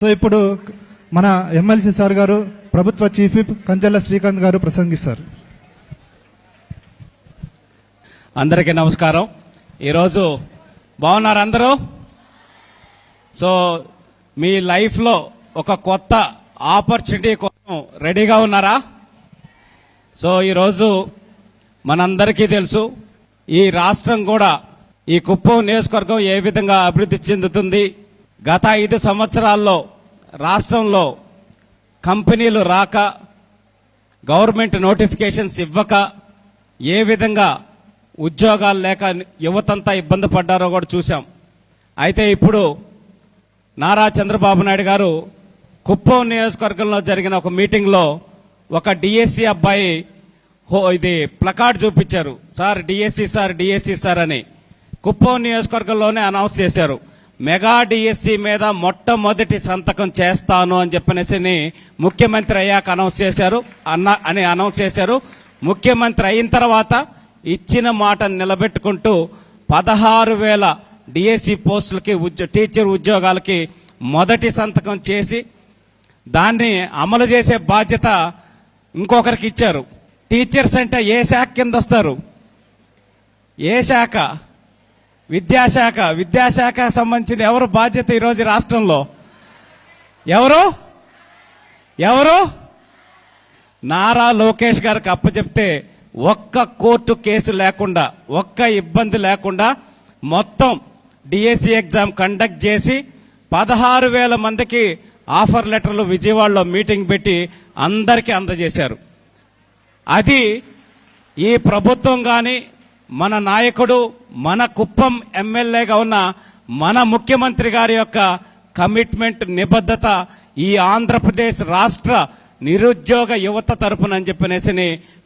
So ఇప్పుడు మన MLC sir గారు ప్రభుత్వ చీఫ్ విప్ కంచెల శ్రీకాంత్ గారు ప్రసంగిస్తారు. అందరికీ నమస్కారం. ఈరోజు బాగున్నారు అందరూ? సో మీ లైఫ్లో ఒక కొత్త ఆపర్చునిటీ కోసం రెడీగా ఉన్నారా? సో ఈరోజు మనందరికీ తెలుసు, ఈ రాష్ట్రం కూడా, ఈ కుప్పం నియోజకవర్గం ఏ విధంగా అభివృద్ధి చెందుతుంది. గత 5 సంవత్సరాల్లో రాష్ట్రంలో కంపెనీలు రాక, గవర్నమెంట్ నోటిఫికేషన్స్ ఇవ్వక, ఏ విధంగా ఉద్యోగాలు లేక యువతంతా ఇబ్బంది పడ్డారో కూడా చూసాం. అయితే ఇప్పుడు నారా చంద్రబాబు నాయుడు గారు కుప్పం నియోజకవర్గంలో జరిగిన ఒక మీటింగ్లో ఒక డిఎస్సి అబ్బాయి ఇది ప్లకార్డ్ చూపించారు. Sir DSC sir, DSC sir అని కుప్పం నియోజకవర్గంలోనే అనౌన్స్ చేశారు. మెగా డిఎస్సి మీద మొట్టమొదటి సంతకం చేస్తాను అని చెప్పనేసి ముఖ్యమంత్రి అయ్యాక అనౌన్స్ చేశారు. ముఖ్యమంత్రి అయిన తర్వాత ఇచ్చిన మాట నిలబెట్టుకుంటూ 16,000 డిఎస్సి పోస్టులకి టీచర్ ఉద్యోగాలకి మొదటి సంతకం చేసి దాన్ని అమలు చేసే బాధ్యత ఇంకొకరికి ఇచ్చారు. టీచర్స్ అంటే ఏ శాఖ కింద వస్తారు? ఏ శాఖ? విద్యాశాఖ. విద్యాశాఖ సంబంధించిన ఎవరు బాధ్యత ఈరోజు రాష్ట్రంలో? ఎవరు? నారా లోకేష్ గారికి అప్పచెప్తే ఒక్క కోర్టు కేసు లేకుండా, ఒక్క ఇబ్బంది లేకుండా మొత్తం డిఎస్సి ఎగ్జామ్ కండక్ట్ చేసి 16,000 మందికి ఆఫర్ లెటర్లు విజయవాడలో మీటింగ్ పెట్టి అందరికీ అందజేశారు. అది ఈ ప్రభుత్వం కానీ, మన నాయకుడు, మన కుప్పం ఎమ్మెల్యేగా ఉన్న మన ముఖ్యమంత్రి గారి యొక్క కమిట్మెంట్, నిబద్ధత ఈ ఆంధ్రప్రదేశ్ రాష్ట్ర నిరుద్యోగ యువత తరపున అని చెప్పనేసి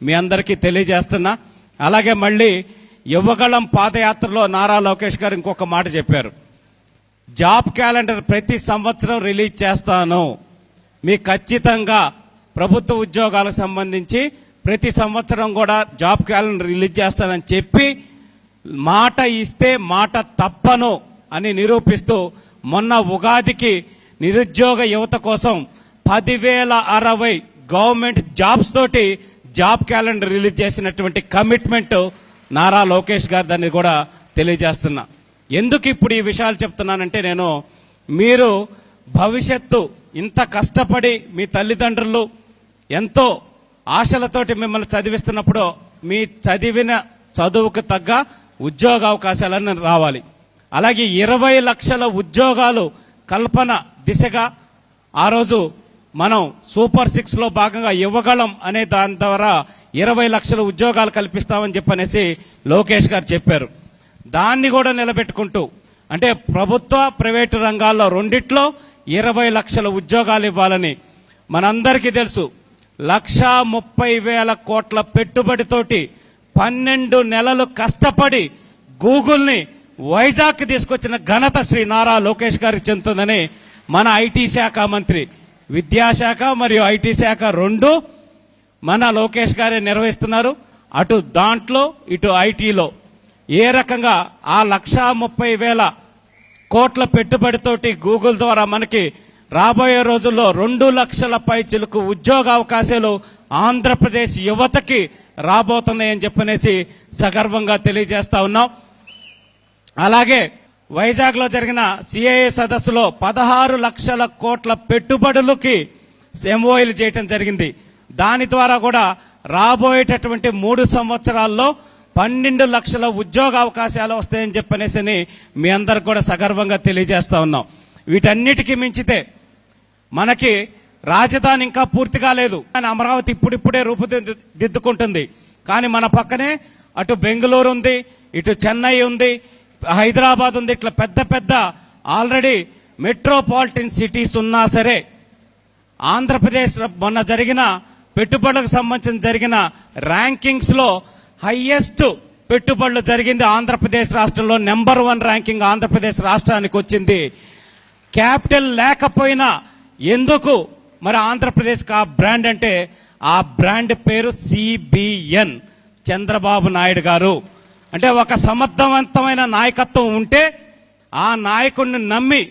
మీ అందరికీ తెలియజేస్తున్నా. అలాగే మళ్ళీ యువగళం పాదయాత్రలో నారా లోకేష్ గారు ఇంకొక మాట చెప్పారు. జాబ్ క్యాలెండర్ ప్రతి సంవత్సరం రిలీజ్ చేస్తాను, మీకు ఖచ్చితంగా ప్రభుత్వ ఉద్యోగాలకు సంబంధించి ప్రతి సంవత్సరం కూడా జాబ్ క్యాలెండర్ రిలీజ్ చేస్తానని చెప్పి మాట ఇస్తే మాట తప్పను అని నిరూపిస్తూ మొన్న ఉగాదికి నిరుద్యోగ యువత కోసం 10,060 గవర్నమెంట్ జాబ్స్ తోటి జాబ్ క్యాలెండర్ రిలీజ్ చేసినటువంటి కమిట్మెంట్ నారా లోకేష్ గారు, దాన్ని కూడా తెలియజేస్తున్నా. ఎందుకు ఇప్పుడు ఈ విషయాలు చెప్తున్నానంటే, మీరు భవిష్యత్తు ఇంత కష్టపడి మీ తల్లిదండ్రులు ఎంతో ఆశలతోటి మిమ్మల్ని చదివిస్తున్నప్పుడు మీ చదివిన చదువుకు తగ్గ ఉద్యోగ అవకాశాలను రావాలి. అలాగే 20 లక్షల ఉద్యోగాలు కల్పన దిశగా ఆ రోజు మనం సూపర్ 6లో భాగంగా యువగళం అనే దాని ద్వారా 20 లక్షల ఉద్యోగాలు కల్పిస్తామని చెప్పనేసి లోకేష్ గారు చెప్పారు. దాన్ని కూడా నిలబెట్టుకుంటూ, అంటే ప్రభుత్వ ప్రైవేటు రంగాల్లో రెండిట్లో 20 లక్షల ఉద్యోగాలు ఇవ్వాలని మనందరికీ తెలుసు. 1,30,000 కోట్ల పెట్టుబడితోటి 12 నెలలు కష్టపడి గూగుల్ని వైజాగ్ తీసుకొచ్చిన ఘనత శ్రీ నారా లోకేష్ గారికి చెందుతుందని మన ఐటీ శాఖ మంత్రి, విద్యాశాఖ మరియు ఐటీ శాఖ రెండు మన లోకేష్ గారే నిర్వహిస్తున్నారు. అటు దాంట్లో ఇటు ఐటీలో ఏ రకంగా ఆ 1,30,000 కోట్ల పెట్టుబడితోటి గూగుల్ ద్వారా మనకి రాబోయే రోజుల్లో 2 లక్షల పైచిలకు ఉద్యోగ అవకాశాలు ఆంధ్రప్రదేశ్ యువతకి రాబోతున్నాయని చెప్పనేసి సగర్వంగా తెలియజేస్తా ఉన్నాం. అలాగే వైజాగ్ లో జరిగిన సిఐఏ సదస్సులో 16 లక్షల కోట్ల పెట్టుబడులకి ఎంఓఐలు చేయటం జరిగింది. దాని ద్వారా కూడా రాబోయేటటువంటి 3 సంవత్సరాల్లో 12 లక్షల ఉద్యోగ అవకాశాలు వస్తాయని చెప్పనేసి మీ అందరికి కూడా సగర్వంగా తెలియజేస్తా ఉన్నాం. వీటన్నిటికీ మించితే మనకి రాజధాని ఇంకా పూర్తి కాలేదు, కానీ అమరావతి ఇప్పుడిప్పుడే రూపుదిద్దుకుంటుంది. కానీ మన పక్కనే అటు బెంగళూరు ఉంది, ఇటు చెన్నై ఉంది, హైదరాబాద్ ఉంది. ఇట్లా పెద్ద పెద్ద ఆల్రెడీ మెట్రోపాలిటన్ సిటీస్ ఉన్నా సరే ఆంధ్రప్రదేశ్ మొన్న జరిగిన పెట్టుబడులకు సంబంధించిన జరిగిన ర్యాంకింగ్స్ లో హైయెస్ట్ పెట్టుబడులు జరిగింది ఆంధ్రప్రదేశ్ రాష్ట్రంలో. నెంబర్ 1 ర్యాంకింగ్ ఆంధ్రప్రదేశ్ రాష్ట్రానికి వచ్చింది. క్యాపిటల్ లేకపోయినా ఎందుకు మరి ఆంధ్రప్రదేశ్కి ఆ బ్రాండ్ అంటే, ఆ బ్రాండ్ పేరు CBN, చంద్రబాబు నాయుడు గారు. అంటే ఒక సమర్థవంతమైన నాయకత్వం ఉంటే ఆ నాయకుడిని నమ్మి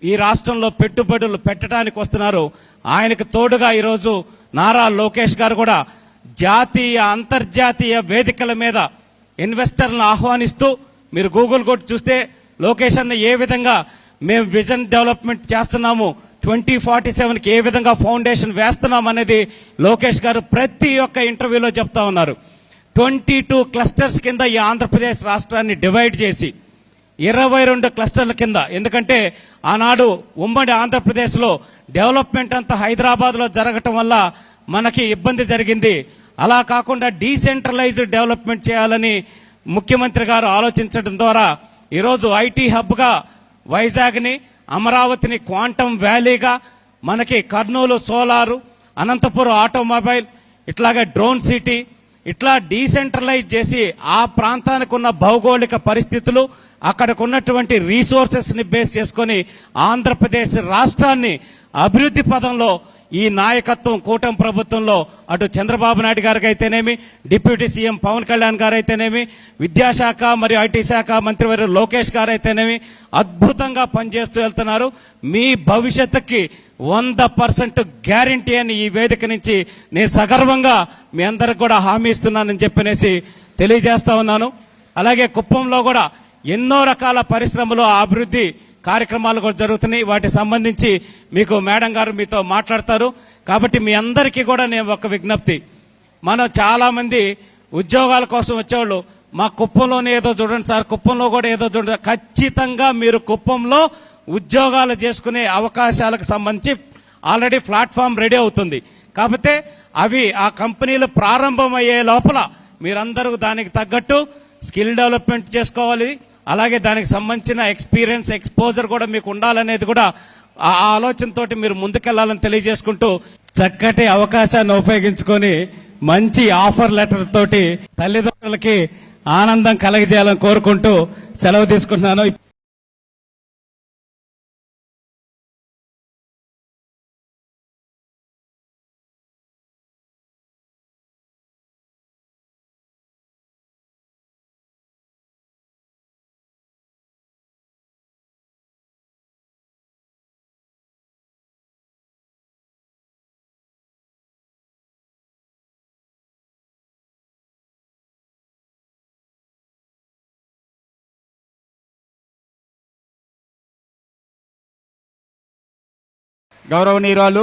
ఈ రాష్ట్రంలో పెట్టుబడులు పెట్టడానికి వస్తున్నారు. ఆయనకు తోడుగా ఈరోజు నారా లోకేష్ గారు కూడా జాతీయ అంతర్జాతీయ వేదికల మీద ఇన్వెస్టర్లను ఆహ్వానిస్తూ, మీరు గూగుల్ కొట్టి చూస్తే లోకేష్ అన్న ఏ విధంగా మేము విజన్ డెవలప్మెంట్ చేస్తున్నాము, 2047కి ఏ విధంగా ఫౌండేషన్ వేస్తున్నాం అనేది లోకేష్ గారు ప్రతి ఒక్క ఇంటర్వ్యూలో చెప్తా ఉన్నారు. 22 క్లస్టర్స్ కింద ఈ ఆంధ్రప్రదేశ్ రాష్ట్రాన్ని డివైడ్ చేసి 22 క్లస్టర్ల కింద, ఎందుకంటే ఆనాడు ఉమ్మడి ఆంధ్రప్రదేశ్లో డెవలప్మెంట్ అంతా హైదరాబాద్లో జరగటం వల్ల మనకి ఇబ్బంది జరిగింది. అలా కాకుండా డీసెంట్రలైజ్డ్ డెవలప్మెంట్ చేయాలని ముఖ్యమంత్రి గారు ఆలోచించడం ద్వారా ఈరోజు ఐటీ హబ్గా వైజాగ్ని, అమరావతిని క్వాంటమ్ వ్యాలీగా, మనకి కర్నూలు సోలారు, అనంతపురం ఆటోమొబైల్, ఇట్లాగే డ్రోన్ సిటీ, ఇట్లా డీసెంట్రలైజ్ చేసి ఆ ప్రాంతానికి ఉన్న భౌగోళిక పరిస్థితులు, అక్కడికి ఉన్నటువంటి రీసోర్సెస్ ని బేస్ చేసుకొని ఆంధ్రప్రదేశ్ రాష్ట్రాన్ని అభివృద్ధి పదంలో ఈ నాయకత్వం కూటమి ప్రభుత్వంలో అటు చంద్రబాబు నాయుడు గారికి అయితేనేమి, డిప్యూటీ సీఎం పవన్ కళ్యాణ్ గారు అయితేనేమి, విద్యాశాఖ మరియు ఐటీ శాఖ మంత్రివర్యులు లోకేష్ గారు అయితేనేమి అద్భుతంగా పనిచేస్తూ వెళ్తున్నారు. మీ భవిష్యత్తుకి 100% గ్యారంటీ అని ఈ వేదిక నుంచి నేను సగర్వంగా మీ అందరికి కూడా హామీ ఇస్తున్నానని చెప్పనేసి తెలియజేస్తా ఉన్నాను. అలాగే కుప్పంలో కూడా ఎన్నో రకాల పరిశ్రమలు అభివృద్ధి కార్యక్రమాలు కూడా జరుగుతున్నాయి. వాటికి సంబంధించి మీకు మేడం గారు మీతో మాట్లాడతారు. కాబట్టి మీ అందరికీ కూడా నేను ఒక విజ్ఞప్తి, మనం చాలా మంది ఉద్యోగాల కోసం వచ్చేవాళ్ళు మా కుప్పంలోనే ఏదో చూడండి సార్, కుప్పంలో కూడా ఏదో చూడండి. ఖచ్చితంగా మీరు కుప్పంలో ఉద్యోగాలు చేసుకునే అవకాశాలకు సంబంధించి ఆల్రెడీ ప్లాట్ఫామ్ రెడీ అవుతుంది. కాకపోతే అవి ఆ కంపెనీలు ప్రారంభమయ్యే లోపల మీరందరూ దానికి తగ్గట్టు స్కిల్ డెవలప్మెంట్ చేసుకోవాలి. అలాగే దానికి సంబంధించిన ఎక్స్పీరియన్స్, ఎక్స్పోజర్ కూడా మీకు ఉండాలనేది కూడా ఆ ఆలోచనతోటి మీరు ముందుకెళ్లాలని తెలియజేసుకుంటూ, చక్కటి అవకాశాన్ని ఉపయోగించుకొని మంచి ఆఫర్ లెటర్ తోటి తల్లిదండ్రులకి ఆనందం కలగజేయాలని కోరుకుంటూ సెలవు తీసుకుంటున్నాను. గౌరవనీయురాలు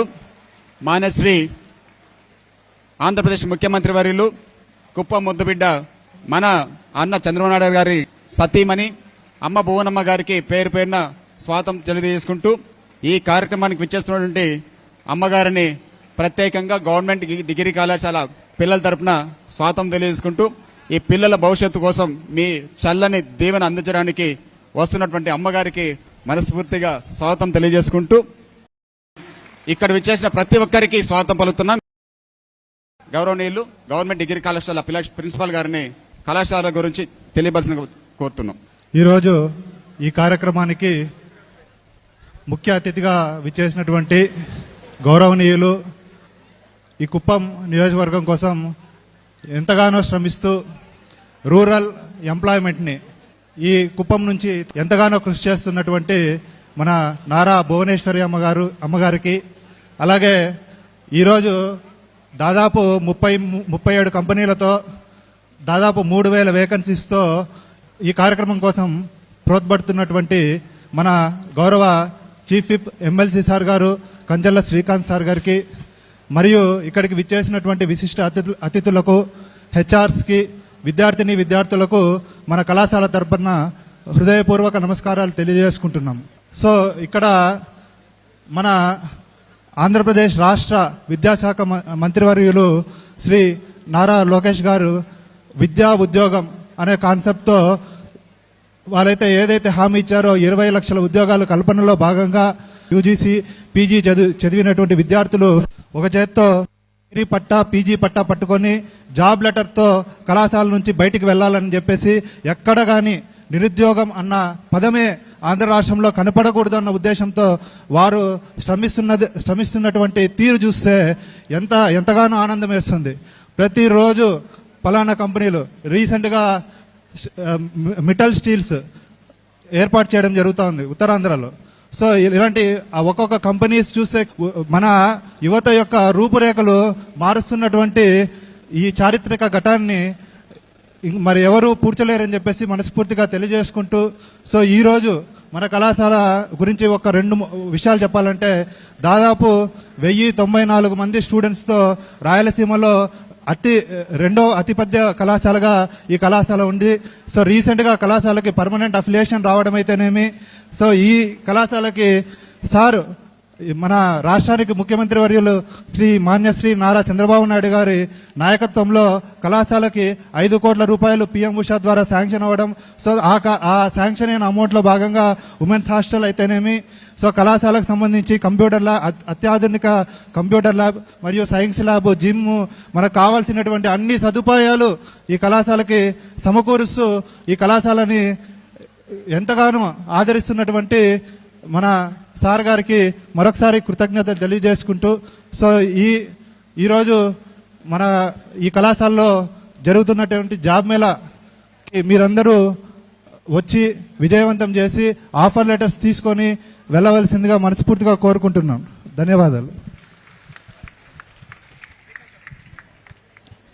మాన్యశ్రీ ఆంధ్రప్రదేశ్ ముఖ్యమంత్రి వర్యులు కుప్పం ముద్దుబిడ్డ మన అన్న చంద్రబాబు నాయుడు గారి సతీమణి అమ్మ భువనమ్మ గారికి పేరు పేరున స్వాగతం తెలియజేసుకుంటూ, ఈ కార్యక్రమానికి విచ్చేస్తున్నటువంటి అమ్మగారిని ప్రత్యేకంగా గవర్నమెంట్ డిగ్రీ కళాశాల పిల్లల తరపున స్వాగతం తెలియజేసుకుంటూ, ఈ పిల్లల భవిష్యత్తు కోసం మీ చల్లని దీవెన అందించడానికి వస్తున్నటువంటి అమ్మగారికి మనస్ఫూర్తిగా స్వాగతం తెలియజేసుకుంటూ, ఇక్కడ విచ్చేసిన ప్రతి ఒక్కరికి స్వాగతం పలుకుతున్నాం. గౌరవనీయులు గవర్నమెంట్ డిగ్రీ కళాశాల ప్రిన్సిపాల్ గారిని కళాశాల గురించి తెలియవలసిన కోరుతున్నాం. ఈరోజు ఈ కార్యక్రమానికి ముఖ్య అతిథిగా విచ్చేసినటువంటి గౌరవనీయులు ఈ కుప్పం నియోజకవర్గం కోసం ఎంతగానో శ్రమిస్తూ రూరల్ ఎంప్లాయ్మెంట్ని ఈ కుప్పం నుంచి ఎంతగానో కృషి చేస్తున్నటువంటి మన నారా భువనేశ్వరి అమ్మగారికి, అలాగే ఈరోజు దాదాపు 37 కంపెనీలతో దాదాపు 3000 వేకెన్సీస్తో ఈ కార్యక్రమం కోసం ప్రోత్పడుతున్నటువంటి మన గౌరవ చీఫ్ విప్ ఎమ్మెల్సీ సార్ గారు కంజల్ల శ్రీకాంత్ సార్ గారికి, మరియు ఇక్కడికి విచ్చేసినటువంటి విశిష్ట అతిథులకు, హెచ్ఆర్స్కి, విద్యార్థులకు మన కళాశాల తరపున హృదయపూర్వక నమస్కారాలు తెలియజేసుకుంటున్నాం. సో ఇక్కడ మన ఆంధ్రప్రదేశ్ రాష్ట్ర విద్యాశాఖ మంత్రివర్యులు శ్రీ నారా లోకేష్ గారు విద్యా ఉద్యోగం అనే కాన్సెప్ట్తో వాళ్ళైతే ఏదైతే హామీ ఇచ్చారో 20 లక్షల ఉద్యోగాల కల్పనలో భాగంగా యూజీసీ పీజీ చదివినటువంటి విద్యార్థులు ఒక చేత్తో డిగ్రీ పట్టా, పీజీ పట్టా పట్టుకొని జాబ్ లెటర్తో కళాశాల నుంచి బయటికి వెళ్లాలని చెప్పేసి ఎక్కడ కానీ నిరుద్యోగం అన్న పదమే ఆంధ్ర రాష్ట్రంలో కనపడకూడదు అన్న ఉద్దేశంతో వారు శ్రమిస్తున్నటువంటి తీరు చూస్తే ఎంతగానో ఆనందం వేస్తుంది. ప్రతిరోజు పలానా కంపెనీలు రీసెంట్గా మిటల్ స్టీల్స్ ఏర్పాటు చేయడం జరుగుతూ ఉంది ఉత్తరాంధ్రలో. సో ఇలాంటి ఆ ఒక్కొక్క కంపెనీస్ చూస్తే మన యువత యొక్క రూపురేఖలు మారుస్తున్నటువంటి ఈ చారిత్రక ఘటాన్ని మరి ఎవరు పూడ్చలేరని చెప్పేసి మనస్ఫూర్తిగా తెలియజేసుకుంటూ, సో ఈ రోజు మన కళాశాల గురించి ఒక రెండు విషయాలు చెప్పాలంటే, దాదాపు 1094 మంది స్టూడెంట్స్తో రాయలసీమలో రెండో అతిపెద్ద కళాశాలగా ఈ కళాశాల ఉంది. సో రీసెంట్ గా కళాశాలకి పర్మనెంట్ అఫిలియేషన్ రావడం అయితేనేమి, సో ఈ కళాశాలకి సార్ మన రాష్ట్రానికి ముఖ్యమంత్రి వర్యులు మాన్యశ్రీ నారా చంద్రబాబు నాయుడు గారి నాయకత్వంలో కళాశాలకి 5 కోట్ల రూపాయలు పిఎం ఉషా ద్వారా శాంక్షన్ అవ్వడం. సో ఆ శాంక్షన్ అయిన అమౌంట్ లో భాగంగా ఉమెన్స్ హాస్టల్ అయితేనేమి, సో కళాశాలకు సంబంధించి కంప్యూటర్ ల్యాబ్, అత్యాధునిక కంప్యూటర్ ల్యాబ్ మరియు సైన్స్ ల్యాబ్, జిమ్, మనకు కావాల్సినటువంటి అన్ని సదుపాయాలు ఈ కళాశాలకి సమకూరుస్తూ ఈ కళాశాలని ఎంతగానో ఆదరిస్తున్నటువంటి మన సార్ గారికి మరొకసారి కృతజ్ఞతలు తెలియజేసుకుంటూ, సో ఈరోజు మన ఈ కళాశాలలో జరుగుతున్నటువంటి జాబ్ మేళాకి మీరందరూ వచ్చి విజయవంతం చేసి ఆఫర్ లెటర్స్ తీసుకొని వెళ్ళవలసిందిగా మనస్ఫూర్తిగా కోరుకుంటున్నాం. ధన్యవాదాలు.